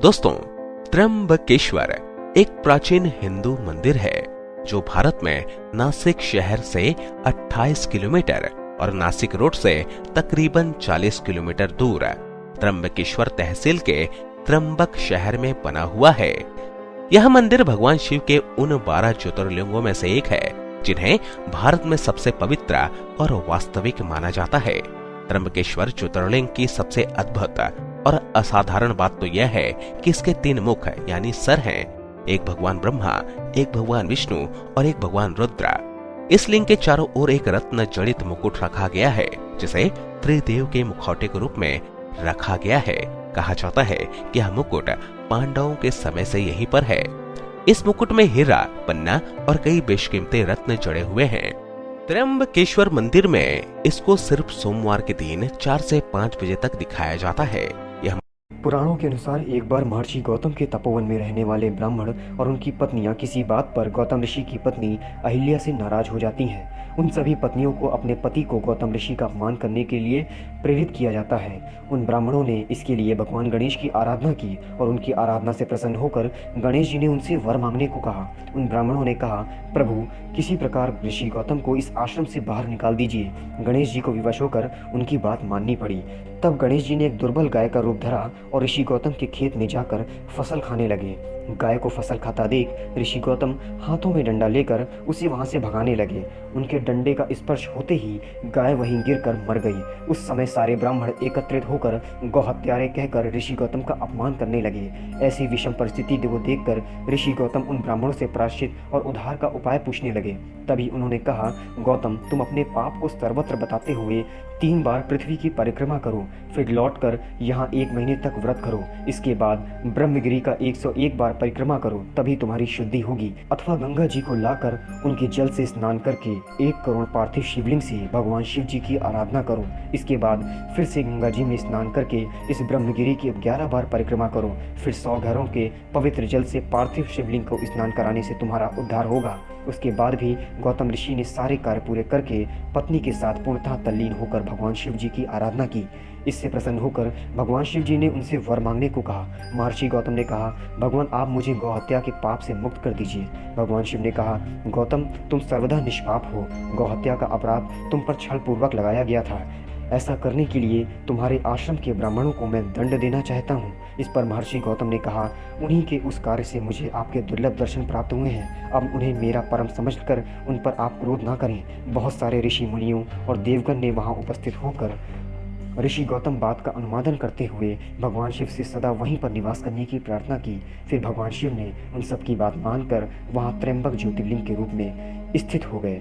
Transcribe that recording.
दोस्तों, त्र्यंबकेश्वर एक प्राचीन हिंदू मंदिर है जो भारत में नासिक शहर से 28 किलोमीटर और नासिक रोड से तकरीबन 40 किलोमीटर दूर त्र्यंबकेश्वर तहसील के त्र्यंबक शहर में बना हुआ है। यह मंदिर भगवान शिव के उन 12 ज्योतिर्लिंगों में से एक है जिन्हें भारत में सबसे पवित्र और वास्तविक माना जाता है। त्र्यंबकेश्वर ज्योतिर्लिंग की सबसे अद्भुत और असाधारण बात तो यह है कि इसके 3 मुख यानी सर हैं, एक भगवान ब्रह्मा, एक भगवान विष्णु और एक भगवान रुद्र। इस लिंग के चारों ओर एक रत्न जड़ित मुकुट रखा गया है जिसे त्रिदेव के मुखौटे के रूप में रखा गया है। कहा जाता है कि यह मुकुट पांडवों के समय से यहीं पर है। इस मुकुट में हीरा, पन्ना और कई बेशकीमती रत्न जड़े हुए हैं। त्र्यंबकेश्वर मंदिर में इसको सिर्फ सोमवार के दिन 4 से 5 बजे तक दिखाया जाता है। यह पुराणों के अनुसार एक बार महर्षि गौतम के तपोवन में रहने वाले ब्राह्मण और उनकी पत्नियां किसी बात पर गौतम ऋषि की पत्नी अहिल्या से नाराज हो जाती हैं। उन सभी पत्नियों को अपने पति को गौतम ऋषि का अपमान करने के लिए प्रेरित किया जाता है। उन ब्राह्मणों ने इसके लिए भगवान गणेश की आराधना की और उनकी आराधना से प्रसन्न होकर गणेश जी ने उनसे वर मांगने को कहा। उन ब्राह्मणों ने कहा, प्रभु, किसी प्रकार ऋषि गौतम को इस आश्रम से बाहर निकाल दीजिए। गणेश जी को विवश होकर उनकी बात माननी पड़ी। तब गणेश जी ने एक दुर्बल गाय का रूप धरा और ऋषि गौतम के खेत में जाकर फसल खाने लगे। गाय को फसल खाता देख ऋषि गौतम हाथों में डंडा लेकर उसे वहां से भगाने लगे। उनके डंडे का स्पर्श होते ही गाय वहीं गिरकर मर गई। उस समय सारे ब्राह्मण एकत्रित होकर गौ हत्यारे कहकर ऋषि गौतम का अपमान करने लगे। ऐसी विषम परिस्थिति को देखकर ऋषि गौतम उन ब्राह्मणों से प्रायश्चित और उद्धार का उपाय पूछने लगे। तभी उन्होंने कहा, गौतम, तुम अपने पाप को सर्वत्र बताते हुए 3 बार पृथ्वी की परिक्रमा करो, फिर लौटकर यहाँ 1 महीने तक व्रत करो। इसके बाद ब्रह्मगिरी का 101 बार परिक्रमा करो, तभी तुम्हारी शुद्धि होगी। अथवा गंगा जी को लाकर उनके जल से स्नान करके 1 करोड़ पार्थिव शिवलिंग से भगवान शिव जी की आराधना करो। इसके बाद फिर से गंगा जी में स्नान करके इस ब्रह्मगिरी की 11 बार परिक्रमा करो। फिर 100 घरों के पवित्र जल से पार्थिव शिवलिंग को स्नान कराने से तुम्हारा उद्धार होगा। उसके बाद भी गौतम ऋषि ने सारे कार्य पूरे करके पत्नी के साथ पूर्णतः तल्लीन होकर भगवान शिव जी की आराधना की। इससे प्रसन्न होकर भगवान शिव जी ने उनसे वर मांगने को कहा। महर्षि गौतम ने कहा, भगवान, आप मुझे गौ हत्या के पाप से मुक्त कर दीजिए। भगवान शिव ने कहा, गौतम, तुम सर्वदा निष्पाप हो। गौ हत्या का अपराध तुम पर छल पूर्वक लगाया गया था। ऐसा करने के लिए तुम्हारे आश्रम के ब्राह्मणों को मैं दंड देना चाहता हूँ। इस पर महर्षि गौतम ने कहा, उन्हीं के उस कार्य से मुझे आपके दुर्लभ दर्शन प्राप्त हुए हैं। अब उन्हें मेरा परम समझकर उन पर आप क्रोध ना करें। बहुत सारे ऋषि मुनियों और देवगण ने वहाँ उपस्थित होकर ऋषि गौतम बात का अनुमोदन करते हुए भगवान शिव से सदा वहीं पर निवास करने की प्रार्थना की। फिर भगवान शिव ने उन सब की बात मानकर वहाँ त्र्यंबक ज्योतिर्लिंग के रूप में स्थित हो गए।